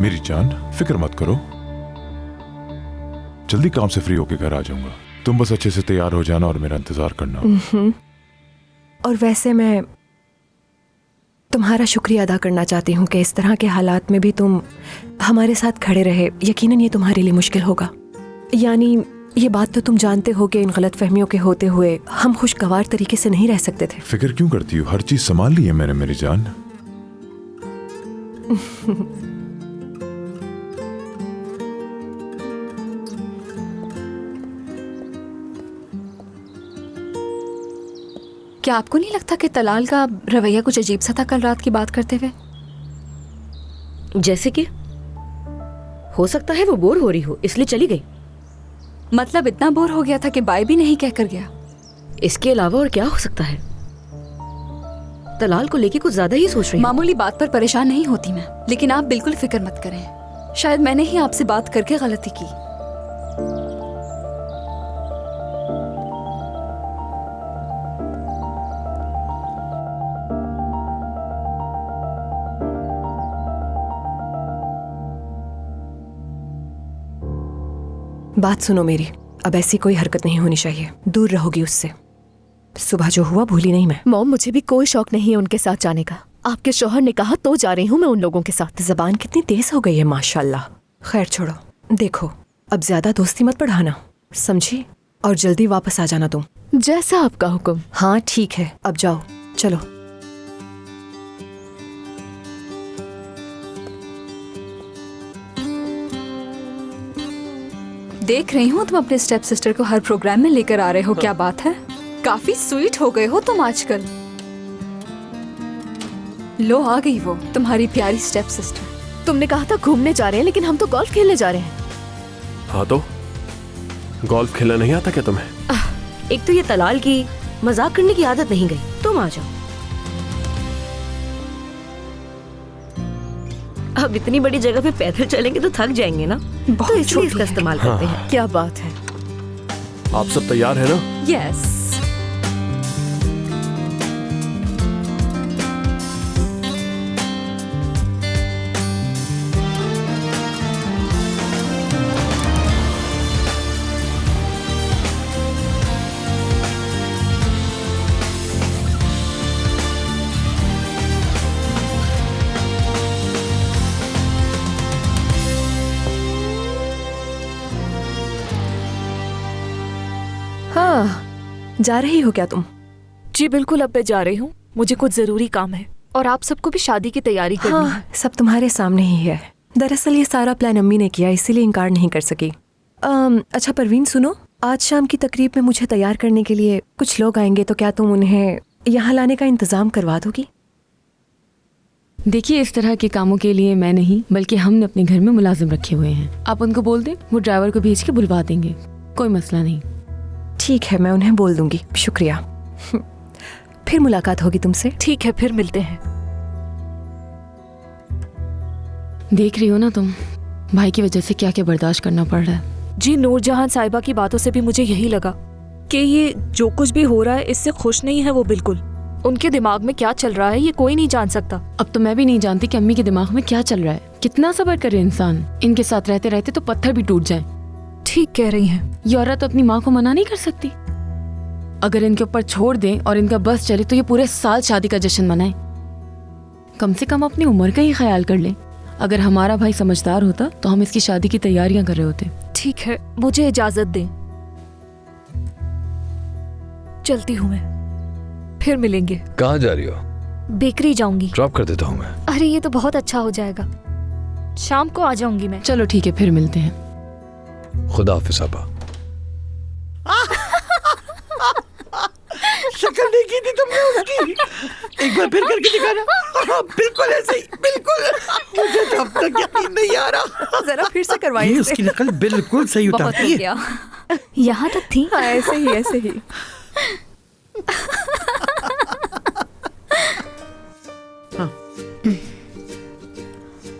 मेरी जान, फिक्र मत करो, जल्दी काम से फ्री होके घर आ जाऊंगा। तुम बस अच्छे से तैयार हो जाना और मेरा इंतजार करना। और वैसे मैं तुम्हारा शुक्रिया अदा करना चाहती हूँ कि इस तरह के हालात में भी तुम हमारे साथ खड़े रहे। यकीनन ये तुम्हारे लिए मुश्किल होगा। यानी ये बात तो तुम जानते हो कि इन गलतफहमियों के होते हुए हम खुशगवार तरीके से नहीं रह सकते थे। फिक्र क्यों करती हो? हर चीज संभाल ली है मैंने मेरी जान। क्या आपको नहीं लगता कि तलाल का रवैया कुछ अजीब सा था कल रात की बात करते हुए? जैसे कि हो सकता है वो बोर हो रही हो इसलिए चली गई। मतलब इतना बोर हो गया था कि बाय भी नहीं कहकर गया। इसके अलावा और क्या हो सकता है? तलाल को लेके कुछ ज्यादा ही सोच रही हूँ। मामूली बात पर परेशान नहीं होती मैं, लेकिन आप बिल्कुल फिक्र मत करें। शायद मैंने ही आपसे बात करके गलती की। बात सुनो मेरी, अब ऐसी कोई हरकत नहीं होनी चाहिए। दूर रहोगी उससे। सुबह जो हुआ भूली नहीं मैं। मॉम, मुझे भी कोई शौक नहीं है उनके साथ जाने का। आपके शौहर ने कहा तो जा रही हूँ मैं उन लोगों के साथ। जबान कितनी तेज हो गई है माशाल्लाह। खैर छोड़ो, देखो अब ज्यादा दोस्ती मत बढ़ाना, समझी? और जल्दी वापस आ जाना तुम। जैसा आपका हुक्म। हाँ ठीक है, अब जाओ, चलो। देख रही हूँ तुम अपने स्टेप सिस्टर को हर प्रोग्राम में लेकर आ रहे हो। क्या बात है? काफी स्वीट हो गए हो तुम आजकल। लो आ गई वो तुम्हारी प्यारी स्टेप सिस्टर। तुमने कहा था घूमने जा रहे हैं, लेकिन हम तो गोल्फ खेलने जा रहे हैं। हाँ तो गोल्फ खेलना नहीं आता क्या तुम्हें? एक तो ये तलाल की मजाक करने की आदत नहीं गई। तुम आ जाओ। अब इतनी बड़ी जगह पे पैदल चलेंगे तो थक जाएंगे ना, तो इसलिए इसका इस्तेमाल करते हैं। क्या बात है? आप सब तैयार है ना? यस। हाँ, जा रही हो क्या तुम? जी बिल्कुल, अब मैं जा रही हूँ। मुझे कुछ जरूरी काम है और आप सबको भी शादी की तैयारी करनी है। हाँ, सब तुम्हारे सामने ही है। दरअसल ये सारा प्लान अम्मी ने किया, इसीलिए इनकार नहीं कर सकी। अच्छा परवीन सुनो, आज शाम की तकरीब में मुझे तैयार करने के लिए कुछ लोग आएंगे, तो क्या तुम उन्हें यहाँ लाने का इंतजाम करवा दोगी? देखिए, इस तरह के कामों के लिए मैं नहीं बल्कि हमने अपने घर में मुलाजिम रखे हुए हैं। आप उनको बोल दें, वो ड्राइवर को भेज के बुलवा देंगे, कोई मसला नहीं। ठीक है, मैं उन्हें बोल दूंगी। शुक्रिया। फिर मुलाकात होगी तुमसे। ठीक है, फिर मिलते हैं। देख रही हो ना तुम, भाई की वजह से क्या क्या बर्दाश्त करना पड़ रहा है। जी, नूरजहां साहिबा की बातों से भी मुझे यही लगा कि ये जो कुछ भी हो रहा है इससे खुश नहीं है वो बिल्कुल। उनके दिमाग में क्या चल रहा है ये कोई नहीं जान सकता। अब तो मैं भी नहीं जानती कि अम्मी के दिमाग में क्या चल रहा है। कितना सब्र करे इंसान, इनके साथ रहते रहते तो पत्थर भी टूट जाए। ठीक कह रही हैं। ये औरत अपनी माँ को मना नहीं कर सकती। अगर इनके ऊपर छोड़ दें और इनका बस चले तो ये पूरे साल शादी का जश्न मनाए। कम से कम अपनी उम्र का ही ख्याल कर लें। अगर हमारा भाई समझदार होता तो हम इसकी शादी की तैयारियां कर रहे होते। ठीक है, मुझे इजाजत दें। चलती हूँ मैं, फिर मिलेंगे। कहाँ जा रही हो? बेकरी जाऊंगी। ड्रॉप कर देता हूँ मैं। अरे ये तो बहुत अच्छा हो जाएगा, शाम को आ जाऊंगी मैं। चलो ठीक है, फिर मिलते हैं। खुदा हाफिज आपा। शक्ल देखी थी तुमने उसकी? एक बार फिर करके दिखाना। बिल्कुल ऐसे ही, बिल्कुल। मुझे तो अब तक यकीन नहीं आ रहा। जरा फिर से करवाइए। ये उसकी नकल बिल्कुल सही उतारती है। यहाँ तक थी। हाँ, ऐसे ही ऐसे ही।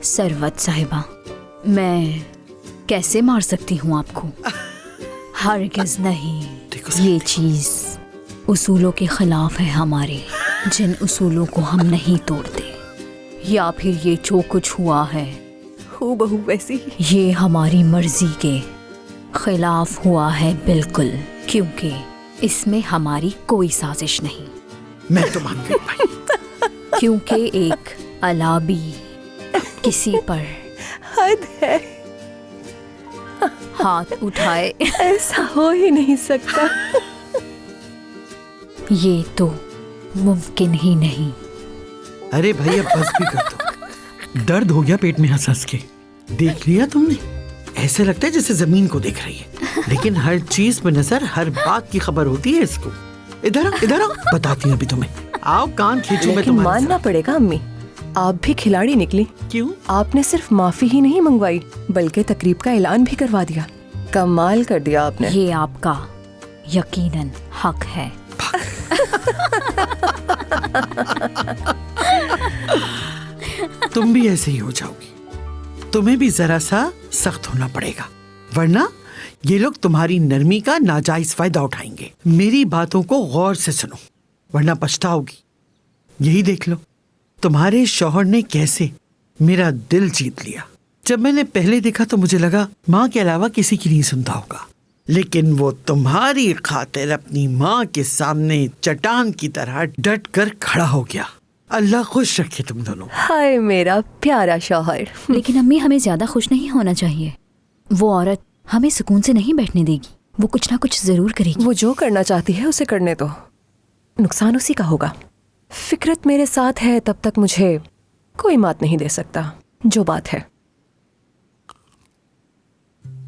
सरवत साहिबा, मैं कैसे मार सकती हूँ आपको? हरगिज़ नहीं। ये चीज उसूलों के खिलाफ है हमारे, जिन उसूलों को हम नहीं तोड़ते। या फिर ये जो कुछ हुआ है हूबहू वैसी ही। ये हमारी मर्जी के खिलाफ हुआ है बिल्कुल, क्योंकि इसमें हमारी कोई साजिश नहीं। मैं तो मान गई भाई। क्योंकि एक अलाबी किसी पर हद है, हाथ उठाए, ऐसा हो ही नहीं सकता। ये तो मुमकिन ही नहीं। अरे भाई अब बस भी कर दो। दर्द हो गया पेट में हंस हंस के। देख लिया तुमने? ऐसे लगता है जैसे जमीन को देख रही है, लेकिन हर चीज पे नजर, हर बात की खबर होती है इसको। इधर आओ, बताती हूँ अभी तुम्हें। आओ कान खींचू मैं लेकिन तुम्हारे मानना साथ। पड़ेगा अम्मी, आप भी खिलाड़ी निकली। क्यों? आपने सिर्फ माफी ही नहीं मंगवाई, बल्कि तकरीब का ऐलान भी करवा दिया। कमाल कर दिया आपने। ये आपका यकीनन हक है। तुम भी ऐसे ही हो जाओगी। तुम्हें भी जरा सा सख्त होना पड़ेगा, वरना ये लोग तुम्हारी नरमी का नाजायज फायदा उठाएंगे। मेरी बातों को गौर से सुनो, वरना पछताओगी। यही देख लो, तुम्हारे शौहर ने कैसे मेरा दिल जीत लिया। जब मैंने पहले देखा तो मुझे लगा माँ के अलावा किसी की नहीं सुनता होगा, लेकिन वो तुम्हारी खातिर अपनी माँ के सामने चट्टान की तरह डट कर खड़ा हो गया। अल्लाह खुश रखे तुम दोनों। हाय मेरा प्यारा शौहर। लेकिन अम्मी, हमें ज्यादा खुश नहीं होना चाहिए। वो औरत हमें सुकून से नहीं बैठने देगी। वो कुछ ना कुछ जरूर करेगी। वो जो करना चाहती है उसे करने दो, नुकसान उसी का होगा। फिक्रत मेरे साथ है तब तक मुझे कोई मात नहीं दे सकता। जो बात है